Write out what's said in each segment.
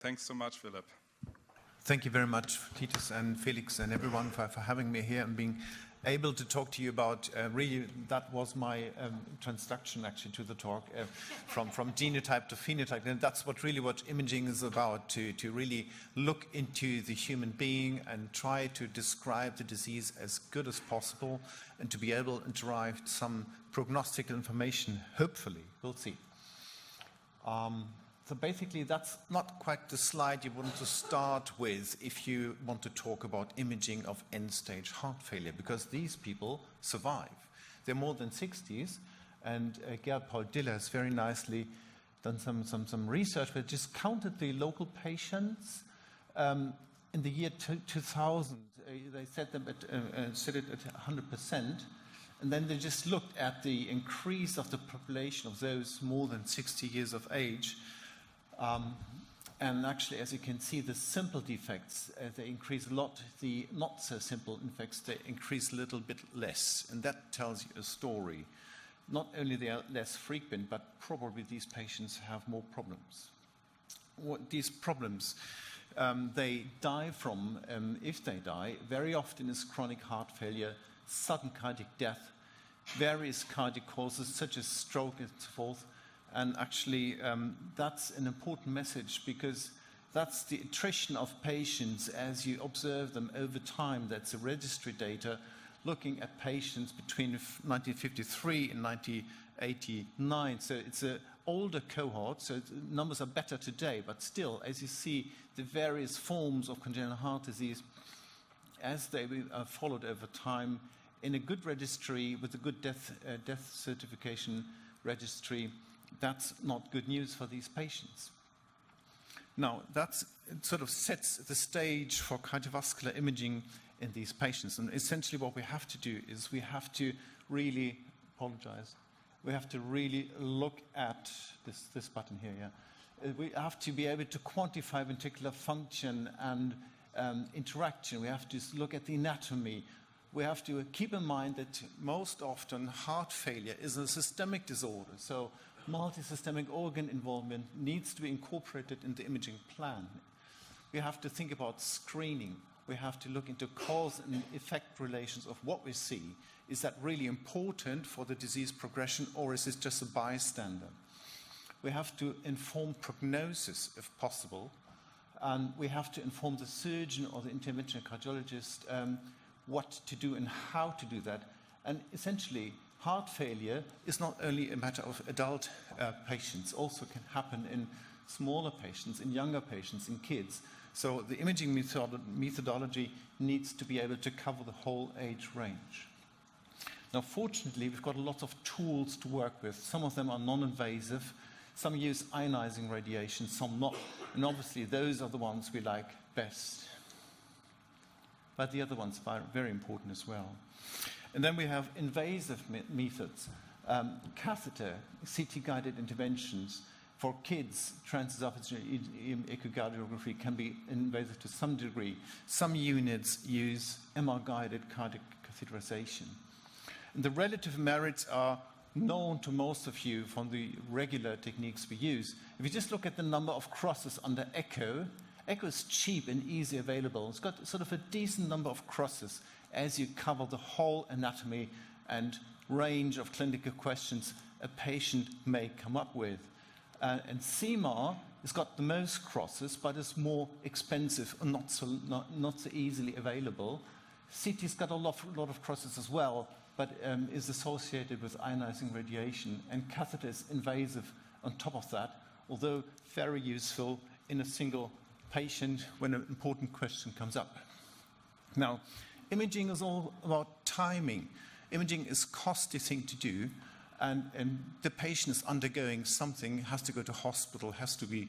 Thanks so much, Philip. Thank you very much, Titus and Felix and everyone for having me here and being able to talk to you about, really, that was my introduction actually to the talk, from genotype to phenotype. And that's what imaging is about, to really look into the human being and try to describe the disease as good as possible and to be able to derive some prognostic information, hopefully. We'll see. So basically, that's not quite the slide you want to start with if you want to talk about imaging of end-stage heart failure, because these people survive. They're more than 60s, and Gerd Paul Diller has very nicely done some research, but just counted the local patients in the year 2000. They set them set it at 100%, and then they just looked at the increase of the population of those more than 60 years of age. And actually, as you can see, the simple defects, they increase a lot. The not so simple defects, they increase a little bit less. And that tells you a story. Not only they are less frequent, but probably these patients have more problems. What these problems they die from, if they die, very often is chronic heart failure, sudden cardiac death, various cardiac causes such as stroke and so forth. And actually, that's an important message, because that's the attrition of patients as you observe them over time. That's the registry data looking at patients between 1953 and 1989. So it's an older cohort, so numbers are better today. But still, as you see, the various forms of congenital heart disease, as they are followed over time, in a good registry with a good death certification registry, that's not good news for these patients. Now, it sort of sets the stage for cardiovascular imaging in these patients. And essentially what we have to do is we have to really, we have to really look at this button here, yeah. We have to be able to quantify ventricular function and interaction. We have to look at the anatomy. We have to keep in mind that most often heart failure is a systemic disorder. So multi-systemic organ involvement needs to be incorporated in the imaging plan. We have to think about screening. We have to look into cause and effect relations of what we see. Is that really important for the disease progression, or is it just a bystander? We have to inform prognosis, if possible, and we have to inform the surgeon or the interventional cardiologist what to do and how to do that. And essentially, heart failure is not only a matter of adult patients, also can happen in smaller patients, in younger patients, in kids. So the imaging methodology needs to be able to cover the whole age range. Now, fortunately, we've got a lot of tools to work with. Some of them are non-invasive, some use ionizing radiation, some not. And obviously, those are the ones we like best. But the other ones are very important as well. And then we have invasive methods. Catheter, CT-guided interventions. For kids, transesophageal echocardiography can be invasive to some degree. Some units use MR-guided cardiac catheterization. And the relative merits are known to most of you from the regular techniques we use. If you just look at the number of crosses under echo, echo is cheap and easy available. It's got sort of a decent number of crosses as you cover the whole anatomy and range of clinical questions a patient may come up with. And CMAR has got the most crosses, but is more expensive and not so easily available. CT's got a lot of crosses as well, but is associated with ionizing radiation, and catheter is invasive on top of that, although very useful in a single patient when an important question comes up. Now, imaging is all about timing. Imaging is a costly thing to do, and the patient is undergoing something, has to go to hospital, has to be,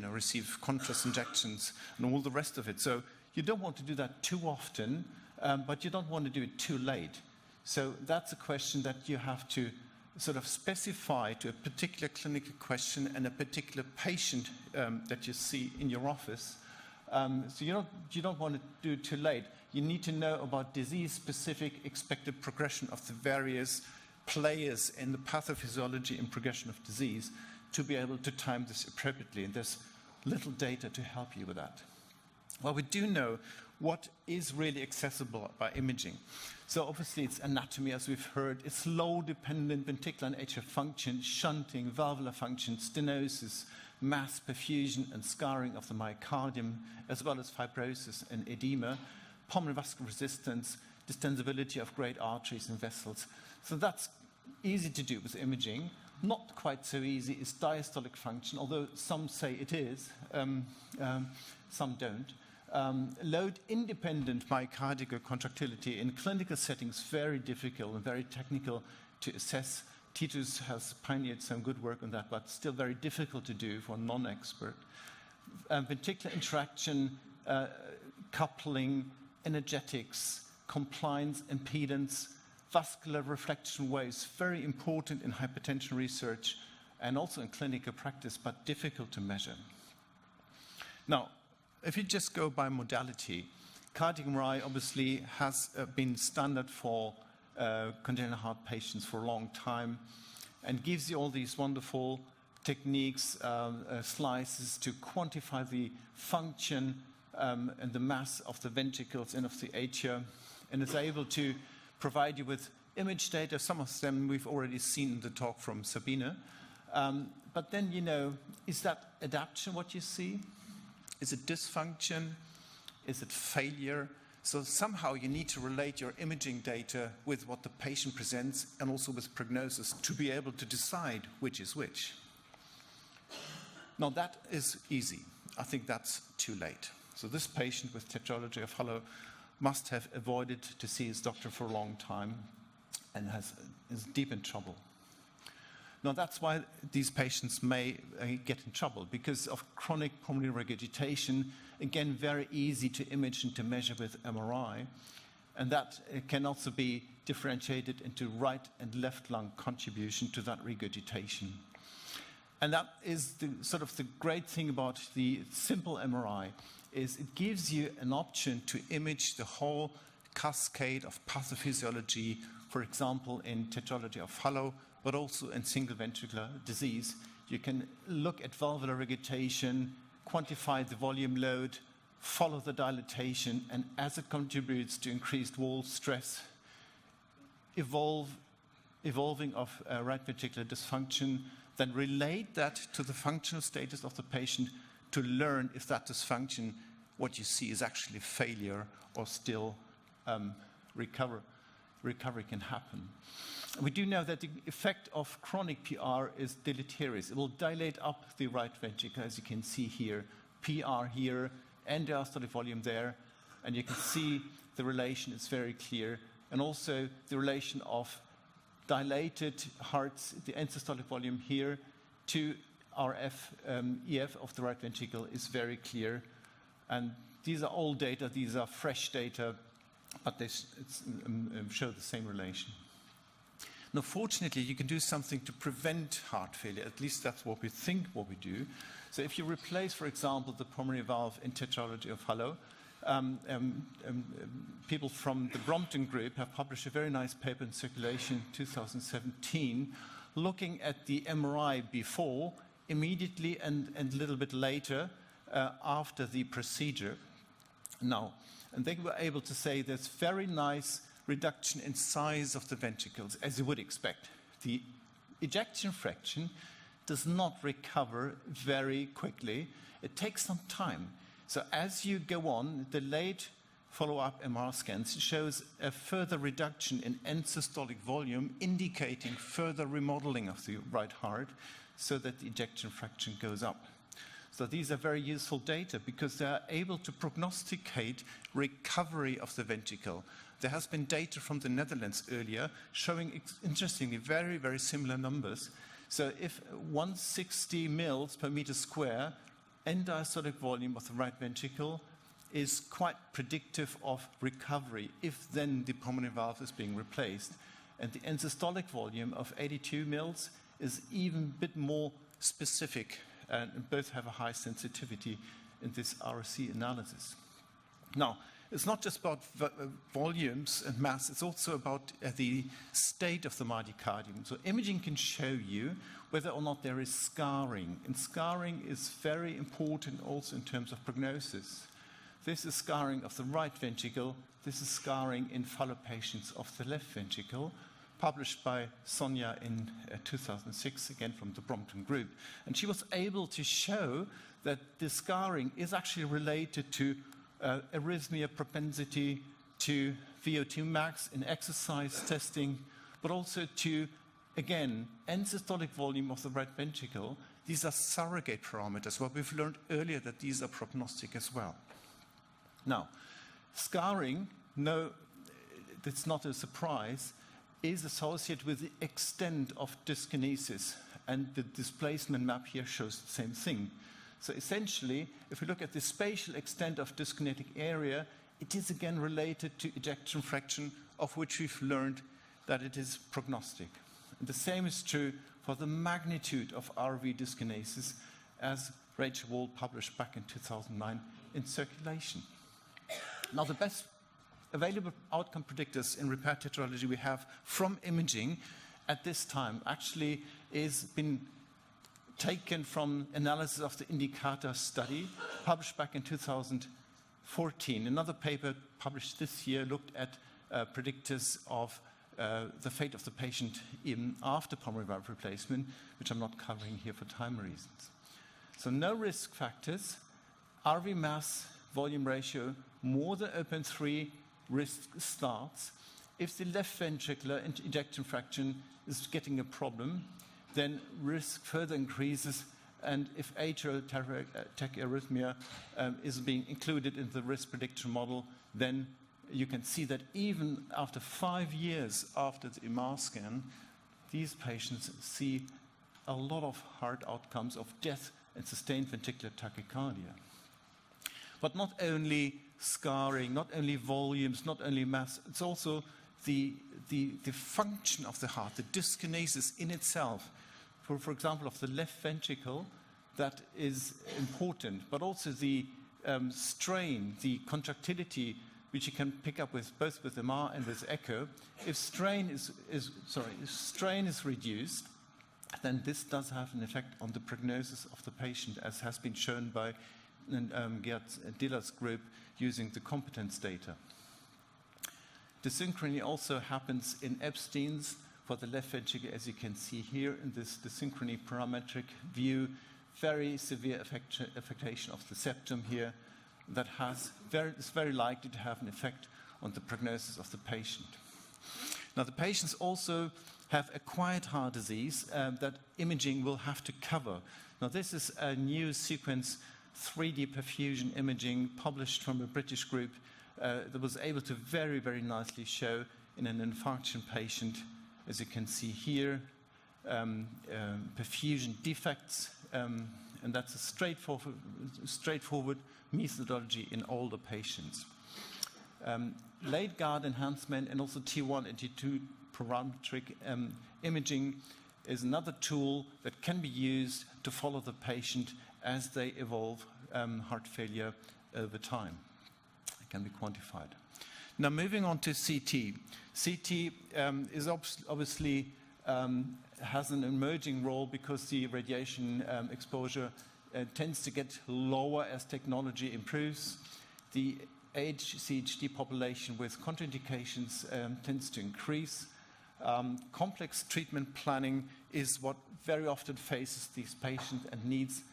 receive contrast injections and all the rest of it. So you don't want to do that too often, but you don't want to do it too late. So that's a question that you have to sort of specify to a particular clinical question and a particular patient that you see in your office. So you don't want to do it too late. You need to know about disease-specific expected progression of the various players in the pathophysiology and progression of disease to be able to time this appropriately. And there's little data to help you with that. Well, we do know what is really accessible by imaging. So obviously it's anatomy, as we've heard. It's flow-dependent ventricular and atrial function, shunting, valvular function, stenosis, mass perfusion and scarring of the myocardium, as well as fibrosis and edema, pulmonary vascular resistance, distensibility of great arteries and vessels. So that's easy to do with imaging. Not quite so easy is diastolic function, although some say it is, some don't. Load-independent myocardial contractility in clinical settings, very difficult and very technical to assess. Titus has pioneered some good work on that, but still very difficult to do for a non-expert. Ventricular interaction, coupling, energetics, compliance, impedance, vascular reflection waves, very important in hypertension research and also in clinical practice, but difficult to measure. Now, if you just go by modality, cardiac MRI obviously has been standard for congenital heart patients for a long time and gives you all these wonderful techniques, slices to quantify the function and the mass of the ventricles and of the atria, and is able to provide you with image data. Some of them we've already seen in the talk from Sabine. But then, you know, is that adaptation what you see? Is it dysfunction? Is it failure? So somehow you need to relate your imaging data with what the patient presents and also with prognosis to be able to decide which is which. Now that is easy. I think that's too late. So this patient with tetralogy of Fallot must have avoided to see his doctor for a long time and is deep in trouble. Now that's why these patients may get in trouble, because of chronic pulmonary regurgitation, again very easy to image and to measure with MRI, and that can also be differentiated into right and left lung contribution to that regurgitation. And that is the sort of the great thing about the simple MRI, is it gives you an option to image the whole cascade of pathophysiology, for example, in tetralogy of Fallot, but also in single ventricular disease. You can look at valvular regurgitation, quantify the volume load, follow the dilatation, and as it contributes to increased wall stress, evolving of right ventricular dysfunction, then relate that to the functional status of the patient to learn if that dysfunction, what you see is actually failure or still recovery can happen. We do know that the effect of chronic PR is deleterious. It will dilate up the right ventricle, as you can see here, PR here, and diastolic volume there, and you can see the relation is very clear, and also the relation of dilated hearts, the end systolic volume here, to RF, EF of the right ventricle is very clear. And these are old data, these are fresh data, but they show the same relation. Now, fortunately, you can do something to prevent heart failure. At least that's what we think what we do. So if you replace, for example, the pulmonary valve in tetralogy of Fallot, people from the Brompton group have published a very nice paper in Circulation 2017 looking at the MRI before, immediately and a little bit later after the procedure. Now, and they were able to say there's very nice reduction in size of the ventricles, as you would expect. The ejection fraction does not recover very quickly. It takes some time. So as you go on, the late follow-up MR scans shows a further reduction in end systolic volume, indicating further remodeling of the right heart so that the ejection fraction goes up. So these are very useful data because they are able to prognosticate recovery of the ventricle. There has been data from the Netherlands earlier showing, interestingly, very, very similar numbers. So if 160 mils per meter square end diastolic volume of the right ventricle is quite predictive of recovery if then the pulmonary valve is being replaced. And the end systolic volume of 82 mils is even a bit more specific, and both have a high sensitivity in this RC analysis. Now, It's not just about volumes and mass, it's also about the state of the myocardium. So imaging can show you whether or not there is scarring. And scarring is very important also in terms of prognosis. This is scarring of the right ventricle. This is scarring in fellow patients of the left ventricle, published by Sonia in 2006, again from the Brompton group. And she was able to show that the scarring is actually related to arrhythmia propensity, to VO2 max in exercise testing, but also to, again, end-systolic volume of the right ventricle. These are surrogate parameters. Well, we've learned earlier that these are prognostic as well. Now, scarring, no, it's not a surprise, is associated with the extent of dyskinesis, and the displacement map here shows the same thing. So essentially, if we look at the spatial extent of dyskinetic area, it is again related to ejection fraction, of which we've learned that it is prognostic. And the same is true for the magnitude of RV dyskinesis, as Rachel Wall published back in 2009 in Circulation. Now, the best available outcome predictors in repair tetralogy we have from imaging at this time actually is been taken from analysis of the indicator study published back in 2014. Another paper published this year looked at predictors of the fate of the patient even after pulmonary valve replacement, which I'm not covering here for time reasons. So no risk factors, RV mass volume ratio more than 0.3, risk starts. If the left ventricular ejection fraction is getting a problem, then risk further increases, and if atrial tachyarrhythmia is being included in the risk prediction model, then you can see that even after 5 years after the MR scan, these patients see a lot of hard outcomes of death and sustained ventricular tachycardia. But not only scarring, not only volumes, not only mass, it's also the function of the heart, the dyskinesis in itself. For example, of the left ventricle, that is important, but also the strain, the contractility, which you can pick up with both with MR and with echo. If strain is reduced, then this does have an effect on the prognosis of the patient, as has been shown by Gerd Diller's group using the competence data. Desynchrony also happens in Epstein's for the left ventricle, as you can see here in this desynchrony parametric view, very severe affectation of the septum here that is very likely to have an effect on the prognosis of the patient. Now, the patients also have acquired heart disease that imaging will have to cover. Now, this is a new sequence 3D perfusion imaging published from a British group that was able to very, very nicely show in an infarction patient, as you can see here, perfusion defects, and that's a straightforward methodology in older patients. Late guard enhancement and also T1 and T2 parametric imaging is another tool that can be used to follow the patient as they evolve heart failure over time. It can be quantified. Now, moving on to CT. CT is obviously has an emerging role because the radiation exposure tends to get lower as technology improves. The age CHD population with contraindications tends to increase. Complex treatment planning is what very often faces these patients and needs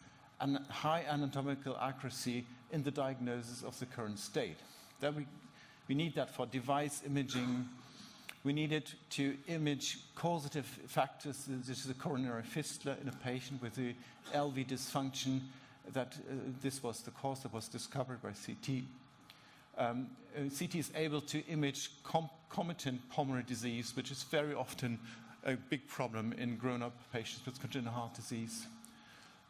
a high anatomical accuracy in the diagnosis of the current state. We need that for device imaging. We need it to image causative factors. This is a coronary fistula in a patient with a LV dysfunction. This was the cause that was discovered by CT. CT is able to image concomitant pulmonary disease, which is very often a big problem in grown-up patients with congenital heart disease.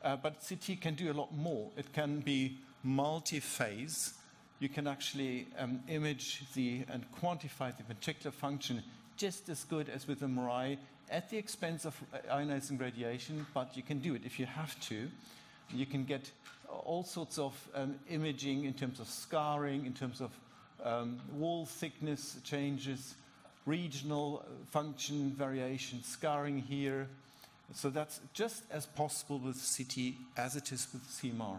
But CT can do a lot more. It can be multi-phase. You can actually image and quantify the ventricular function just as good as with MRI at the expense of ionizing radiation, but you can do it if you have to. You can get all sorts of imaging in terms of scarring, in terms of wall thickness changes, regional function variation, scarring here. So that's just as possible with CT as it is with CMR.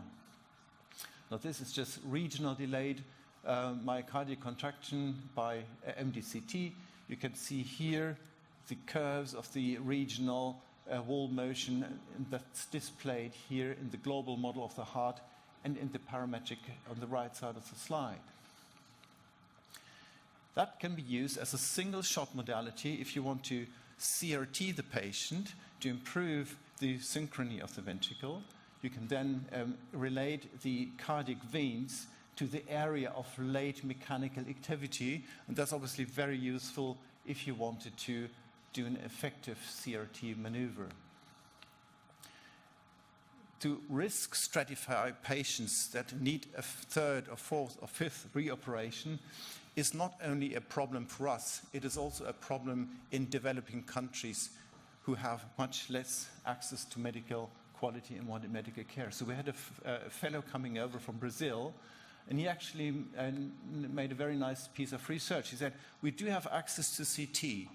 Now this is just regional delayed myocardial contraction by MDCT. You can see here the curves of the regional wall motion that's displayed here in the global model of the heart and in the parametric on the right side of the slide. That can be used as a single shot modality if you want to CRT the patient to improve the synchrony of the ventricle. You can then relate the cardiac veins to the area of late mechanical activity, and that's obviously very useful if you wanted to do an effective CRT maneuver. To risk stratify patients that need a third or fourth or fifth reoperation is not only a problem for us, it is also a problem in developing countries who have much less access to medical quality and medical care. So we had a fellow coming over from Brazil, and he actually made a very nice piece of research. He said, we do have access to CT,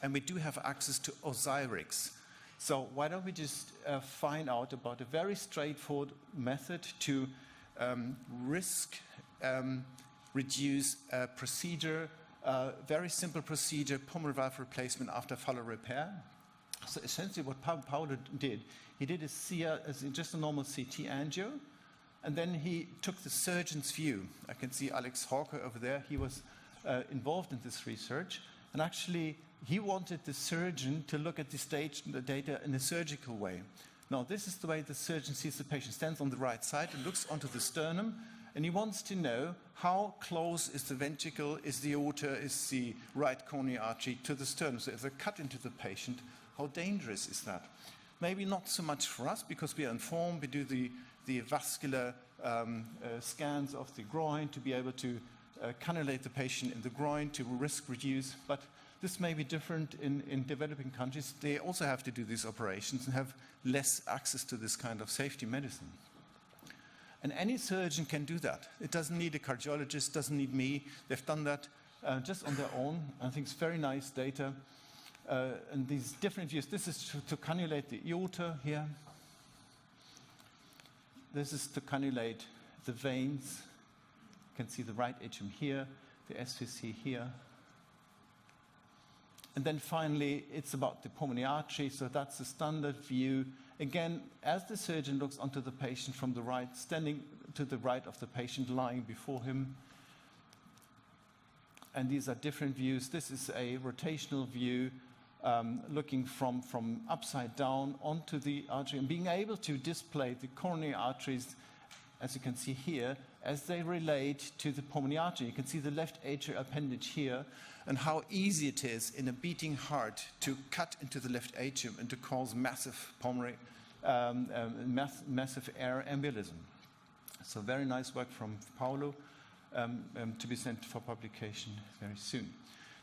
and we do have access to Osirix. So why don't we just find out about a very straightforward method to reduce a procedure, very simple procedure, pulmonary valve replacement after follow repair. So essentially what Paulo did, he did just a normal CT angio, and then he took the surgeon's view. I can see Alex Hawker over there. He was involved in this research, and actually he wanted the surgeon to look at the data in a surgical way. Now this is the way the surgeon sees the patient. Stands on the right side and looks onto the sternum, and he wants to know how close is the ventricle, is the aorta, is the right coronary artery to the sternum. So if a cut into the patient, how dangerous is that? Maybe not so much for us because we are informed, we do the vascular scans of the groin to be able to cannulate the patient in the groin to risk reduce, but this may be different in developing countries. They also have to do these operations and have less access to this kind of safety medicine. And any surgeon can do that. It doesn't need a cardiologist, doesn't need me. They've done that just on their own. I think it's very nice data. And these different views, this is to cannulate the aorta here. This is to cannulate the veins. You can see the right atrium here, the SVC here. And then finally, it's about the pulmonary artery, so that's the standard view. Again, as the surgeon looks onto the patient from the right, standing to the right of the patient, lying before him. And these are different views. This is a rotational view, looking from upside down onto the artery and being able to display the coronary arteries, as you can see here, as they relate to the pulmonary artery. You can see the left atrial appendage here, and how easy it is in a beating heart to cut into the left atrium and to cause massive pulmonary, massive air embolism. So very nice work from Paulo, to be sent for publication very soon.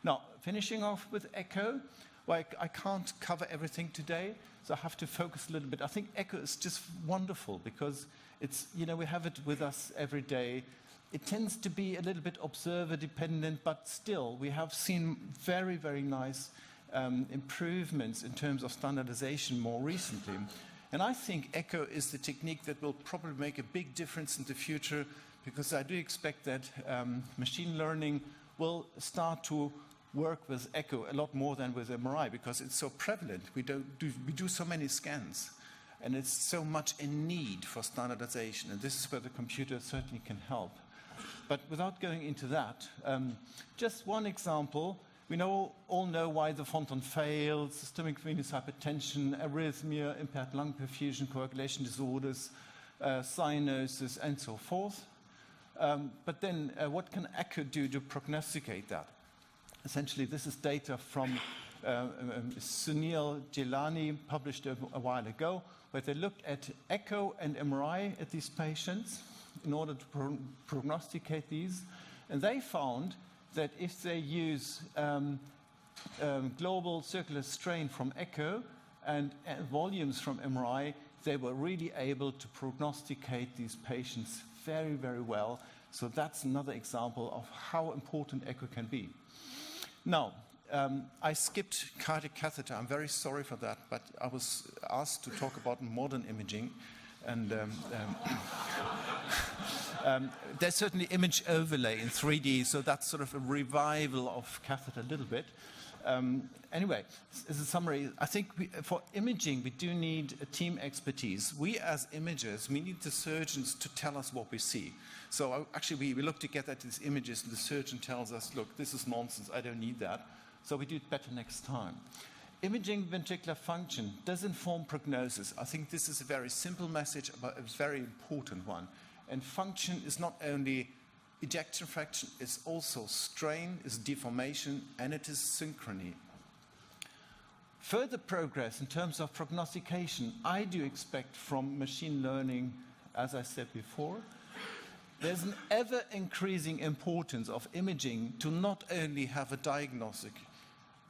Now, finishing off with echo. Well, I can't cover everything today, so I have to focus a little bit. I think echo is just wonderful because it's, we have it with us every day. It tends to be a little bit observer dependent, but still we have seen very, very nice improvements in terms of standardization more recently. And I think echo is the technique that will probably make a big difference in the future, because I do expect that machine learning will start to work with echo a lot more than with MRI, because it's so prevalent. We do so many scans, and it's so much in need for standardization, and this is where the computer certainly can help. But without going into that, just one example. We all know why the Fontan failed: systemic venous hypertension, arrhythmia, impaired lung perfusion, coagulation disorders, cyanosis, and so forth. But then what can echo do to prognosticate that? Essentially, this is data from Sunil Jilani, published a while ago, where they looked at echo and MRI at these patients in order to prognosticate these. And they found that if they use global circular strain from echo and volumes from MRI, they were really able to prognosticate these patients very, very well. So that's another example of how important echo can be. Now, I skipped cardiac catheter. I'm very sorry for that, but I was asked to talk about modern imaging. And there's certainly image overlay in 3D, so that's sort of a revival of catheter a little bit. Anyway, as a summary, I think for imaging, we do need a team expertise. We as imagers, we need the surgeons to tell us what we see. So actually, we look together at these images, and the surgeon tells us, look, this is nonsense, I don't need that. So we do it better next time. Imaging ventricular function does inform prognosis. I think this is a very simple message, but a very important one. And function is not only ejection fraction, it's also strain, it's deformation, and it is synchrony. Further progress in terms of prognostication, I do expect from machine learning, as I said before. There's an ever-increasing importance of imaging to not only have a diagnostic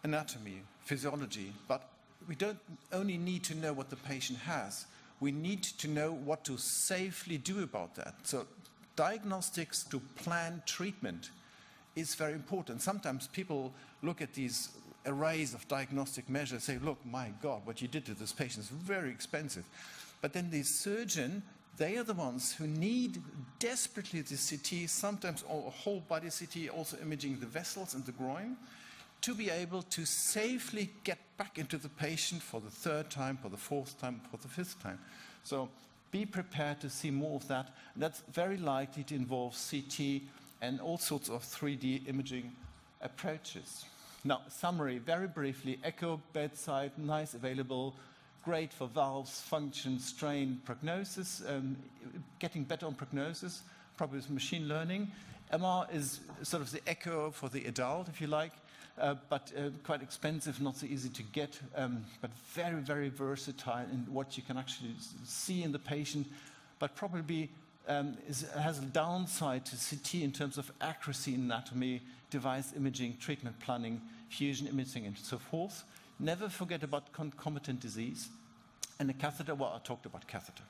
anatomy, physiology, but we don't only need to know what the patient has. We need to know what to safely do about that. So diagnostics to plan treatment is very important. Sometimes people look at these arrays of diagnostic measures and say, look, my God, what you did to this patient is very expensive. But then the surgeon, they are the ones who need desperately the CT, sometimes a whole body CT, also imaging the vessels and the groin, to be able to safely get back into the patient for the third time, for the fourth time, for the fifth time. So be prepared to see more of that. And that's very likely to involve CT and all sorts of 3D imaging approaches. Now, summary, very briefly, echo, bedside, nice, available, great for valves, function, strain, prognosis, getting better on prognosis, probably with machine learning. MR is sort of the echo for the adult, if you like. But quite expensive, not so easy to get, but very, very versatile in what you can actually see in the patient, but probably has a downside to CT in terms of accuracy in anatomy, device imaging, treatment planning, fusion imaging, and so forth. Never forget about concomitant disease. And the catheter, well, I talked about catheter.